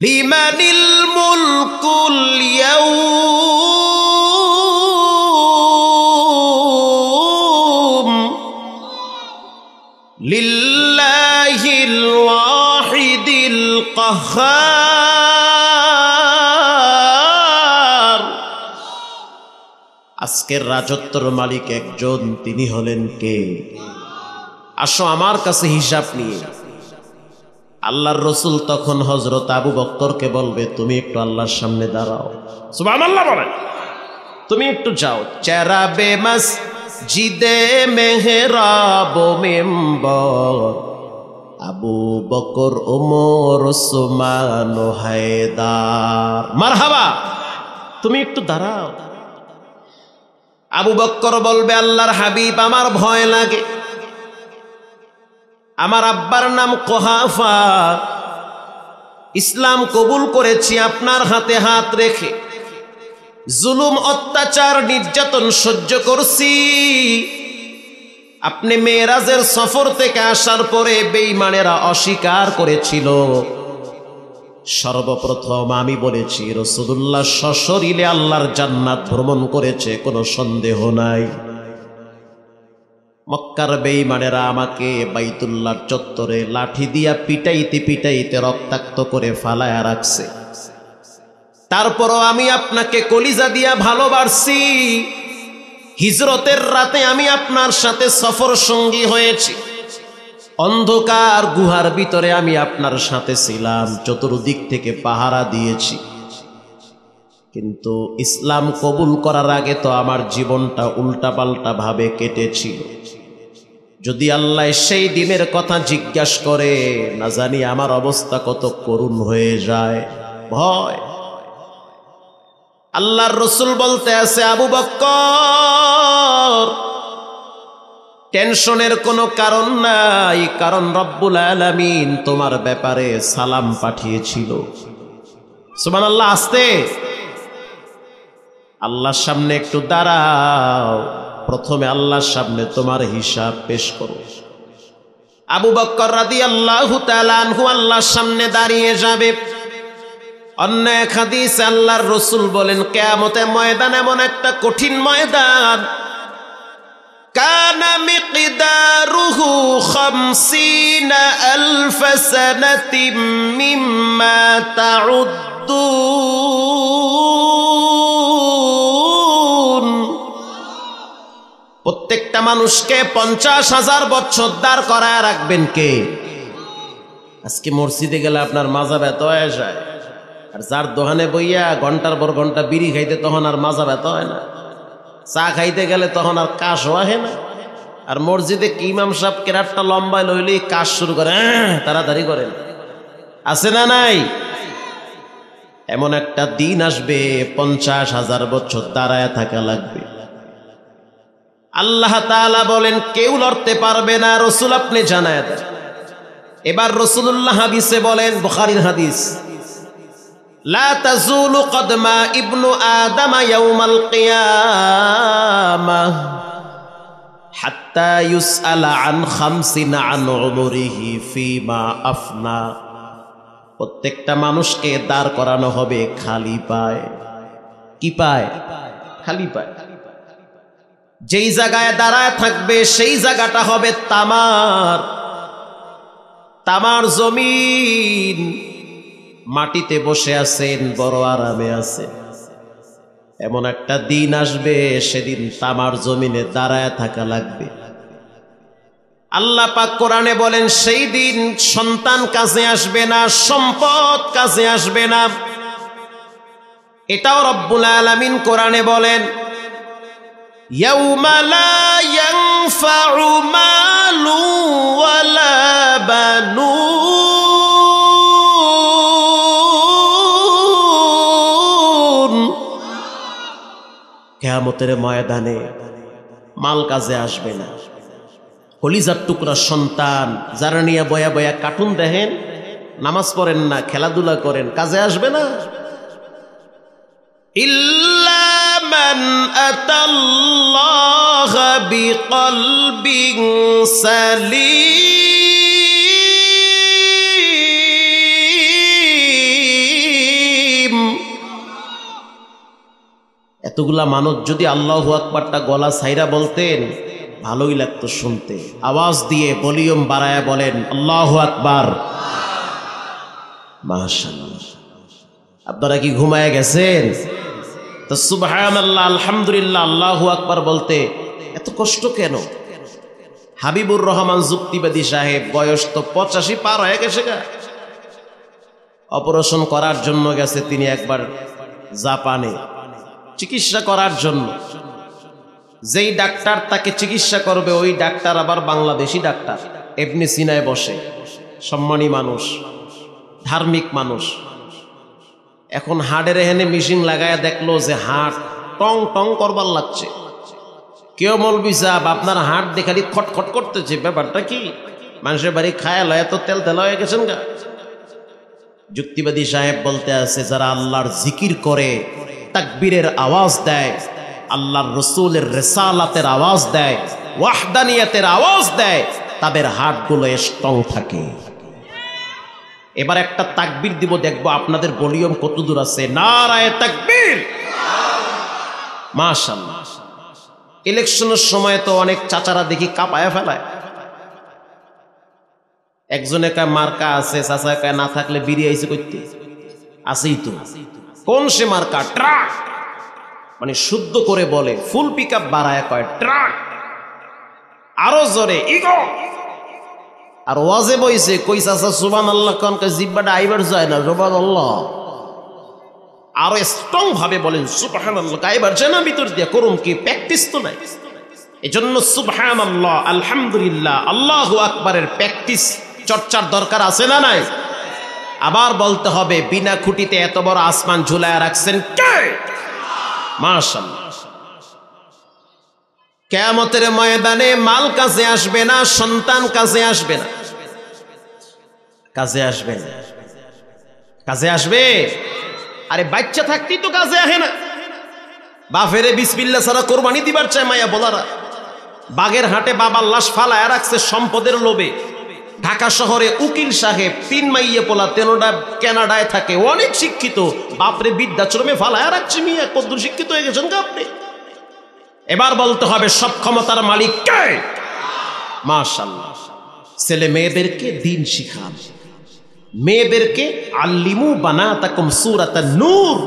লিমানিল মুলকুল ইয়াউম লিল্লাহিল ওয়াহিদিল কাহ্হার। আজকের রাজত্বের মালিক একজন, তিনি হলেন কে? আসো আমার কাছে হিসাব নিয়ে। আল্লাহর রসুল তখন হযরত আবু বকরকে বলবে, তুমি একটু আল্লাহর সামনে দাঁড়াও। সুবহানাল্লাহ বলেন। তুমি একটু যাও। চেরাবে মসজিদে মেহরাব মেম্বর, আবু বকর ওমর ওসমান হায়দার। মারহাবা, তুমি একটু দাঁড়াও। আবু বকর বলবে, আল্লাহর হাবিব, আমার ভয় লাগে। আমার আব্বার নাম কুহাফা, ইসলাম কবুল করেছি আপনার হাতে হাত রেখে। জুলুম, অত্যাচার, নির্যাতন সহ্য করছি। আপনি মেরাজের সফর থেকে আসার পরে বেঈমানেরা অস্বীকার করেছিল। সর্বপ্রথম আমি বলেছি রাসূলুল্লাহ সশরীরে আল্লাহর জান্নাত ভ্রমণ করেছে, কোনো সন্দেহ নাই। মক্কার বেঈমানেরা আমাকে বাইতুল্লাহর চত্বরে লাঠি দিয়া পিটাইতে পিটাইতে রক্তাক্ত করে ফালায়া রাখছে। তারপরও আমি আপনাকে কলিজা দিয়া ভালোবাসি। হিজরতের রাতে আমি আপনার সাথে সফর সঙ্গী হয়েছি। অন্ধকার গুহার ভিতরে আমি আপনার সাথে ছিলাম, চতুর্দিক থেকে পাহারা দিয়েছি। কিন্তু ইসলাম কবুল করার আগে তো আমার জীবনটা উল্টাপাল্টা ভাবে কেটেছিল। যদি আল্লাহ সেই দিনের কথা জিজ্ঞাসা করে, না জানি আমার অবস্থা কত করুণ হয়ে যায়। ভয়। আল্লাহর রসুল বলতে আছে, আবু বকর, টেনশনের কোনো কারণ নাই, কারণ রব্বুল আলামিন তোমার ব্যাপারে সালাম পাঠিয়েছিল। সুবহানাল্লাহ। আসতে আল্লাহর সামনে একটু দাঁড়াও। প্রথমে আল্লাহর সামনে তোমার হিসাব পেশ করো। আবু বকর রাদিয়াল্লাহু তাআলা আনহু আল্লাহর সামনে দাঁড়িয়ে যাবে। অন্য এক হাদিসে আল্লাহর রাসূল বলেন, কিয়ামতের ময়দান এমন একটা কঠিন ময়দান, কানা মিকদারুহু 50,000 সানাতিম মিম্মা তাউদ্দুন। প্রত্যেকটা মানুষকে 50,000 বছর দাঁড় করায় রাখবেন কে? আজকে মসজিদে গেলে আপনার মাজা ব্যথা হয়ে যায়, আর যার দোকানে বইয়া ঘন্টার পর ঘন্টা বিড়ি খাইতে তখন আর মাজা ব্যথা হয় না। চা খাইতে গেলে তখন আর কাশ হয় না। আর মসজিদে কি ইমাম সাহেব কেরাটটা লম্বায় লইলেই কাশ শুরু করে, তাড়াতাড়ি করেন। আছে না নাই? এমন একটা দিন আসবে 50,000 বছর দাঁড়ায় থাকা লাগবে। আল্লাহ তাআলা বলেন, কেউ লড়তে পারবে না। রাসূল আপনি জানায় দেন। এবার রাসূলুল্লাহ হাদিসে বলেন, বুখারীর হাদিস, লা তাজুলু কদমা ইবনু আদম ইয়াউমাল কিয়ামাহ হাত্তা ইউসআলা আন 50 আন উমরিহি ফিমা আফনা। প্রত্যেকটা মানুষকে দাঁড় করানো হবে খালি পায়ে। কি পায়? খালি পায়। যেই জায়গায় দাঁড়ায় থাকবে সেই জায়গাটা হবে তামার জমিন। মাটিতে বসে আছেন, বড় আরামে আছেন। এমন একটা দিন আসবে, সেদিন তামার জমিনে দাঁড়ায় থাকা লাগবে। আল্লাহ পাক কোরআনে বলেন, সেই দিন সন্তান কাজে আসবে না, সম্পদ কাজে আসবে না। এটাও রব্বুল আলামিন কোরআনে বলেন, ইয়াউমা লা ইয়ানফাউ মালু ওয়ালা বানুন। কিয়ামতের ময়দানে মাল কাজে আসবে না। কলিজার টুকরা সন্তান যারা নিয়ে বয়া বয়া কার্টুন দেখেন, নামাজ পড়েন না, খেলাধুলা করেন, কাজে আসবে না। ইল্লা মান আতাল্লাহ বিকলবিন সালিম। এতগুলা মানুষ যদি আল্লাহু আকবারটা গলা ছাইরা বলতেন ভালোই লাগতো শুনতে। আওয়াজ দিয়ে ভলিউম বাড়ায়া বলেন আল্লাহু আকবার। মাশাআল্লাহ। আপনারা কি ঘুমায় গেছেন? তো সুবহানাল্লাহ, আলহামদুলিল্লাহ, আল্লাহু আকবার বলতে এত কষ্ট কেন? হাবিবুর রহমান যুক্তিবাদী সাহেব বয়স তো 85 পার হয়ে গেছে গা। অপারেশন করার জন্য গেছে তিনি একবার জাপানে চিকিৎসা করার জন্য। যেই ডাক্তার তাকে চিকিৎসা করবে ওই ডাক্তার আবার বাংলাদেশি ডাক্তার, ইবনে সিনায় বসে, সম্মানী মানুষ, ধার্মিক মানুষ। এখন হাড়ের এখানে মেশিন লাগায় দেখলো যে হাড় টং টং করবার লাগছে। কেউ মৌলবি সাহেব আপনার হাড় দেখালি খটখট করতেছে, ব্যাপারটা কি? মানুষের বাড়ি খায়াল এত তেল তেল হয়ে গেছেন গা। যুক্তিবাদী সাহেব বলতে আছে যারা আল্লাহর জিকির করে, তাকবীরের আওয়াজ দেয়, আল্লাহর রসুলের রিসালাতের আওয়াজ দেয়, ওয়াহদানিয়াতের আওয়াজ দেয়, তাদের হাড়গুলো স্ট্রং থাকে। এবার একটা তাকবীর দিব, দেখবো আপনাদের ভলিউম কত দূর আছে। নারায়ে তাকবীর। মাশাআল্লাহ। ইলেকশনের সময় তো অনেক চাচারা দেখি কাঁপায়া ফেলায়। একজনে কয় মার্কা আছে, চাচা কয় না থাকলে বিড়ি আইছে করতে। আছেই তো। কোন সে মার্কা? ট্রাক। মানে শুদ্ধ করে বলে, ফুল পিকআপ বাড়ায় কয় ট্রাক। আরো জোরে ইগো। আর ওয়াজে বইছে কই চাচা সুবহানাল্লাহ কোন কে জিব্বাটা আইবার যায় না, সুবহানাল্লাহ। আরো স্ট্রং ভাবে বলেন সুবহানাল্লাহ, আইবার যায় না ভিতর দিয়া, করুম কি প্র্যাকটিস তো নাই। এজন্য সুবহানাল্লাহ, আলহামদুলিল্লাহ, আল্লাহু আকবারের প্র্যাকটিস চর্চার দরকার আছে না নাই? আবার বলতে হবে বিনা খুঁটিতে এত বড় আসমান ঝুলায় রাখছেন কে? মাশাআল্লাহ। কিয়ামতের ময়দানে মাল কাছে আসবে না, সন্তান কাছে আসবে না। কাছে আসবে না? কাছে আসবে? আরে বাচ্চা থাকতেই তো কাছে আসে না। বাফেরে বিসমিল্লাহ ছাড়া কোরবানি দিবার চায় মায়া বলারা। বাগের হাটে বাবার লাশ ফালায় রাখছে সম্পদের লোভে। ঢাকা শহরে উকিল সাহেব 3 মাইয়ে পোলা, 3টা কানাডায় থাকে, অনেক শিক্ষিত, বাপরে বৃদ্ধাশ্রমে ফালায় রাখছে। মিয়া কদ্দুর শিক্ষিত হয়ে গেছেন কা আপনি? এবার বলতে হবে সব ক্ষমতার মালিক কে? মাশাআল্লাহ। ছেলে মেয়েদেরকে দিন শিখান, মেয়েদেরকে আল্লিমু বানাতাকুম সূরাতান নূর,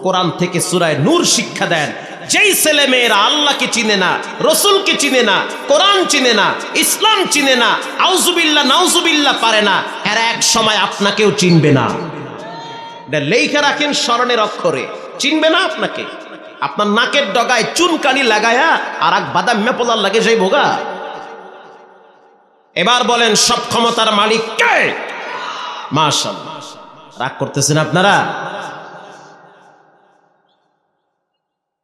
কোরআন থেকে সূরা নূর শিক্ষা দেন। যেই ছেলে মেয়েরা আল্লাহকে চিনে না, রসুলকে চিনে না, কোরআন চিনে না, ইসলাম চিনে না, আউযুবিল্লাহ নাউযুবিল্লাহ পারে না, এরা এক সময় আপনাকেও চিনবে না। এটা লেখা রাখেন স্মরণের অক্ষরে। চিনবে না আপনাকে। আপনার নাকের ডগায় চুনকানি লাগায়া আর এক বাদাম মেপলার লাগে সেই ভোগা। এবার বলেন সব ক্ষমতার মালিক কে? মাশাআল্লাহ। রাগ করতেছেন আপনারা?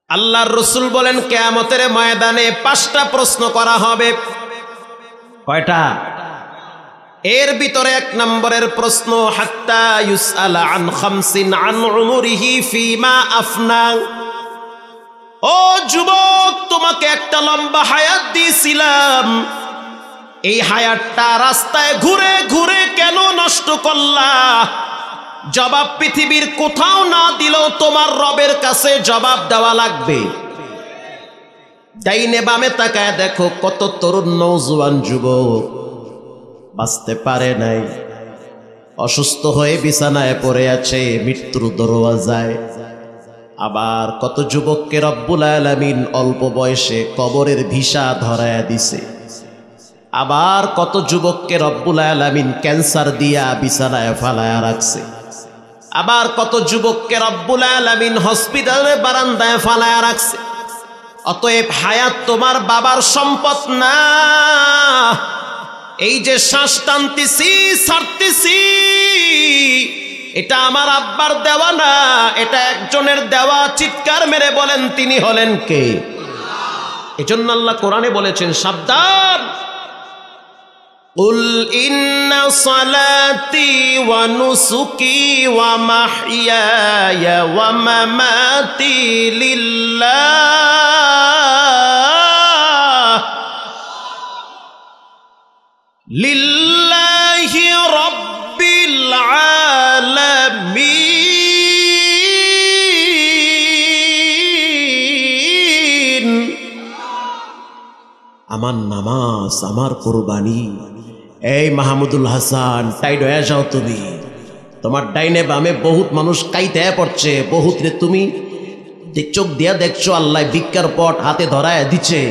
আল্লাহর রাসূল বলেন কিয়ামতের ময়দানে 5টা প্রশ্ন করা হবে। কয়টা? এর ভিতরে 1 নম্বরের প্রশ্ন হাত্তা ইউসআলা আন খামসিন আন উমরিহি ফিমা আফনা। ও যুবক, তোমাকে একটা লম্বা হায়াত দিয়েছিলাম, এই হায়াতটা রাস্তায় ঘুরে ঘুরে কেন নষ্ট করলা? জবাব পৃথিবীর কোথাও না দিলেও তোমার রবের কাছে জবাব দেওয়া লাগবে। ডাইনে বামে তাকায় দেখো কত তরুণ নওজোয়ান যুবক বাঁচতে পারে নাই, অসুস্থ হয়ে বিছানায় পড়ে আছে, মৃত্যুর দরওয়াজায়। আবার কত যুবককে রব্বুল আলামিন অল্প বয়সে কবরের ভিসা ধরায়া দিছে। আবার কত যুবককে রব্বুল আলামিন ক্যান্সার দিয়া বিছানায় ফালায়া রাখছে। আবার কত যুবককে রব্বুল আলামিন হসপিটালের বারান্দায় ফালায়া রাখছে। অতএব হায়াত তোমার বাবার সম্পদ না। এই যে শ্বাস টানতেছি ছাড়তেছি, এটা আমার আব্বার দেওয়া না, এটা একজনের দেওয়া। চিৎকার মেরে বলেন তিনি হলেন কে? এজন্য আল্লাহ কোরআনে বলেছেন সাবধান, কুল ইন্না সালাতি ওয়া নুসুকি ওয়া মাহইয়ায়া ওয়া মামাতি লিল্লাহি রাব্বিল আলামিন। আমার নামাজ, আমার কোরবানি। এই মাহমুদুল হাসান, টাইড হয়ে যাও তুমি। তোমার ডাইনে বামে বহুত মানুষ কাইতে পড়ছে, বহুত রে তুমি চোখ দিয়া দেখছো আল্লাহ ভিক্ষার পট হাতে ধরায় দিচ্ছে।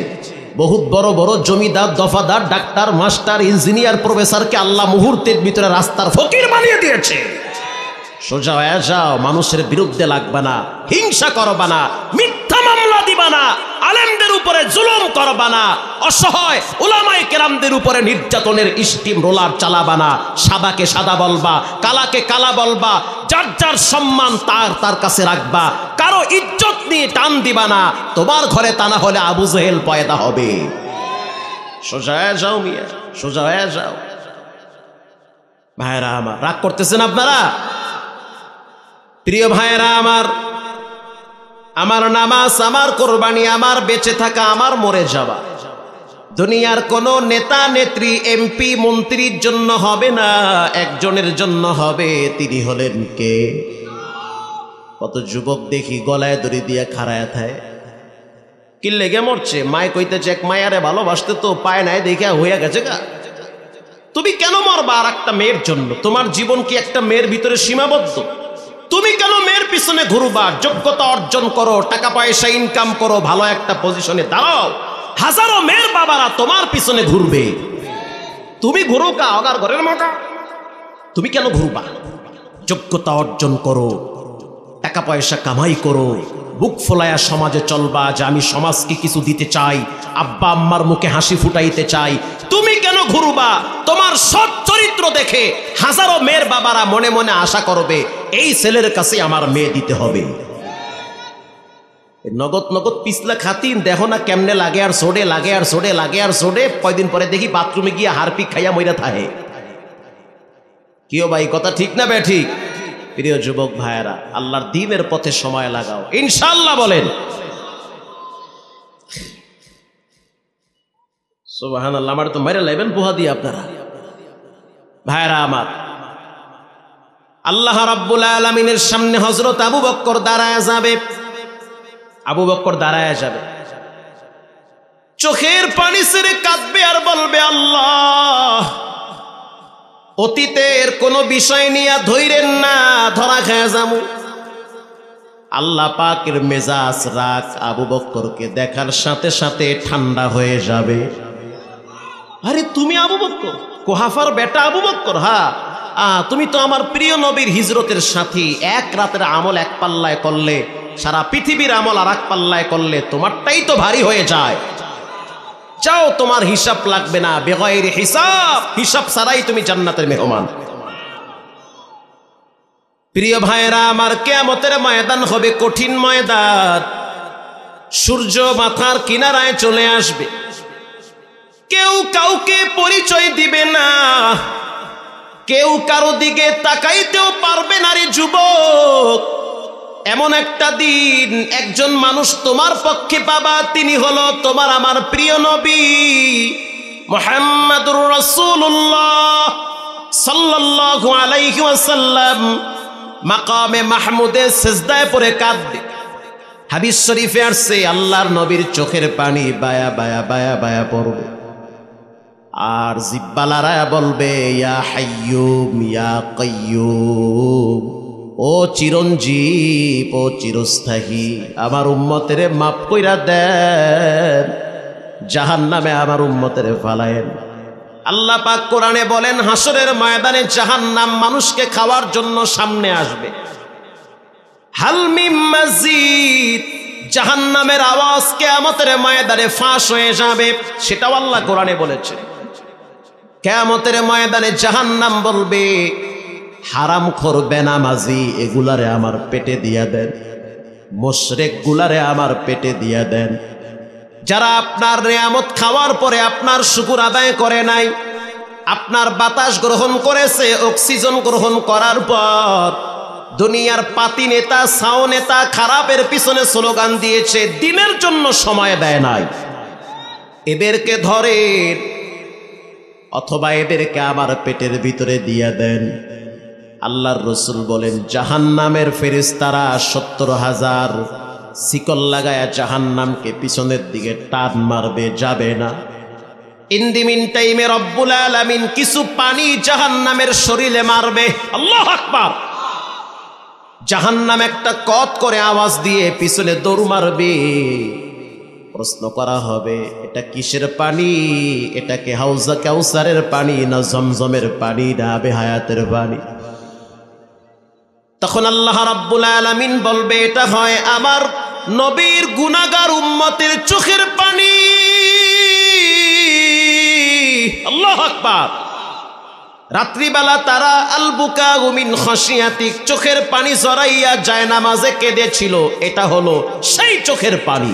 বহুত বড় বড় জমিদার, দফাদার, ডাক্তার, মাস্টার, ইঞ্জিনিয়ার, প্রফেসরকে আল্লাহ মুহূর্তের ভিতরে রাস্তার ফকির বানিয়ে দিয়েছে। সোজা হয়ে যাও, মানুষের বিরুদ্ধে লাগবা না, হিংসা করবা না, মিথ্যা মামলা দিবা না, আলেমদের উপরে জুলুম করবা না, অসহায় উলামায়ে কেরামদের উপরে নির্যাতনের স্টিম রোলার চালাবা না। সাদাকে সাদা বলবা, কালাকে কালা বলবা, যার যার সম্মান তার কাছে রাখবা, কারো ইজ্জত নিয়ে টান দিবা না। তোমার ঘরে তা না হলে আবু জেহেল পয়দা হবে। সোজা হয়ে যাও মিয়া, সোজা হয়ে যাও। ভাইরা আমার, রাগ করতেছেন আপনারা? প্রিয় ভাইরা আমার, আমার নামাজ, আমার কোরবানি, আমার বেঁচে থাকা, আমার মরে যাওয়া দুনিয়ার কোন নেতা নেত্রী, এমপি, মন্ত্রীর জন্য হবে না, একজনের জন্য হবে। তিনি হলেন কে? কত যুবক দেখি গলায় দড়ি দিয়ে খাড়ায় থাকে, কি লেগে মরছে? মায় কইতেছে এক মায়ারে ভালোবাসতে তো পায় নাই, দেখে হইয়া গেছে গা। তুমি কেন মরবা আর একটা মেয়ের জন্য? তোমার জীবন কি একটা মেয়ের ভিতরে সীমাবদ্ধ? তুমি কেন মেয়ের পিছনে ঘুরবা? যোগ্যতা অর্জন করো, টাকা পয়সা ইনকাম করো, ভালো একটা পজিশনে দাঁড়াও। হাজারো মেয়ের বাবারা তোমার পিছনে ঘুরবে, তুমি ঘুরো কা অগার ঘরের মতো? তুমি কেন ঘুরবা? যোগ্যতা অর্জন করো, টাকা পয়সা কামাই করো, বুক ফোলায়া সমাজে চলবা যে আমি সমাজকে কিছু দিতে চাই, আব্বা আম্মার মুখে হাসি ফুটাইতে চাই। তুমি কেন ঘুরবা? তোমার সৎ চরিত্র দেখে হাজারো মেয়ের বাবারা মনে মনে আশা করবে এই ছেলের কাছে আমার মেয়ে দিতে হবে। নগদ নগদ পিছলা খাতিন দেখো না কেমনে লাগে আর সোডে, লাগে আর সোডে, লাগে আর সোডে। কয়দিন পরে দেখি বাথরুমে গিয়ে হারপিক খাইয়া মইরা থাকে। কিও ভাই, কথা ঠিক না বে ঠিক? প্রিয় যুবক ভাইয়েরা, আল্লাহর দ্বীনের পথে সময় লাগাও, ইনশাআল্লাহ বলেন সুবহানাল্লাহ। আমার তো মাইরা লাইবেন পোহা দিয়ে আপনারা। ভাইরা আমার, আল্লাহ রাব্বুল আলামিনের সামনে হযরত আবু বকর দাঁড়ায় যাবে। আবু বকর দাঁড়ায় যাবে, চোখের পানি ছেড়ে কাঁদবে আর বলবে, আল্লাহ অতীতের কোনো বিষয় নিয়ে ধইরেন না, ধরা খায় যামু। আল্লাহ পাকের মেজাজ রাগ আবু বকরকে দেখার সাথে সাথে ঠান্ডা হয়ে যাবে। আরে তুমি আবু বকর, কোহাফার বেটা আবু বকর? হ্যাঁ, তুমি তো আমার প্রিয় নবীর হিজরতের সাথী। এক রাতের আমল এক পাল্লায় করলে, সারা পৃথিবীর আমল আর এক পাল্লায় করলে তোমারটাই তো ভারী হয়ে যায়। যাও, তোমার হিসাব লাগবে না, বেগাইর হিসাব, হিসাব ছাড়াই তুমি জান্নাতের মেহমান। প্রিয় ভাইরা আমার, কিয়ামতের ময়দান হবে কঠিন ময়দান। সূর্য মাথার কিনারায় চলে আসবে, কেউ কাউকে পরিচয় দিবে না, কেউ কারো দিকে তাকাইতেও পারবে না। রে যুবক, এমন একটা দিন একজন মানুষ তোমার পক্ষে পাবা, তিনি হলো তোমার আমার প্রিয় নবী মুহাম্মাদুর রাসূলুল্লাহ সাল্লাল্লাহু আলাইহি ওয়াসাল্লাম। মাকামে মাহমুদে সিজদায় পড়ে কাঁদবে। হাদিস শরীফে আসছে, আল্লাহর নবীর চোখের পানি বায়া বায়া বায়া বায়া পড়বে, আর জিহ্বা লড়ায়া বলবে, ইয়া হাইয়ুম ইয়া কাইয়ুম, ও চিরঞ্জীব, ও চিরস্থায়ী, আমার উম্মতের মাফ কইরা দেন, জাহান্নামে আমার উম্মতের ফালায়েন। আল্লাহ পাক কোরআনে বলেন, হাসরের ময়দানে জাহান্নাম মানুষকে খাওয়ার জন্য সামনে আসবে। হাল মিম মাজিদ, জাহান্নামের আওয়াজ কিয়ামতের ময়দানে ফাঁস হয়ে যাবে, সেটাও আল্লাহ কোরআনে বলেছে। কিয়ামতের ময়দানে জাহান্নাম বলবে, হারামখোর বেনামাজি এগুলারে আমার পেটে দিয়া দেন, মুশরিক গুলারে আমার পেটে দিয়া দেন। যারা আপনার নিয়ামত খাওয়ার পরে আপনার শুকর আদায় করে নাই, আপনার বাতাস গ্রহণ করেছে, অক্সিজেন গ্রহণ করার পর দুনিয়ার পাতি নেতা, ছাও নেতা খারাপের পিছনে স্লোগান দিয়েছে, দিনের জন্য সময় দেয় নাই, এদেরকে ধরেন অথবা এদেরকে আমার পেটের ভিতরে দিয়ে দেন। আল্লাহর রসুল বলেন, জাহান্নামের ফেরেশতারা ৭০,০০০ শিকল লাগায়া জাহান্নামকে পিছনের দিকে টান মারবে, যাবে না। ইন দি মিন টাইমে রব্বুল আলামিন কিছু পানি জাহান্নামের শরীরে মারবে। আল্লাহু আকবার। জাহান্নাম একটা কত করে আওয়াজ দিয়ে পিছনে দৌড় মারবে। প্রশ্ন করা হবে, এটা কিসের পানি? এটা কি হাউজা কাউসারের পানি, না জমজমের পানি, না আবে হায়াতের পানি? তখন আল্লাহ রাব্বুল আলামিন বলবে, এটা হয় আমার নবীর গুনাহগার উম্মতের চোখের পানি। আল্লাহু আকবার। রাত্রিবেলা তারা আল বুকাউ মিন খাশিয়াতিক, চোখের পানি জড়াইয়া যায় নামাজে কেঁদেছিল, এটা হলো সেই চোখের পানি।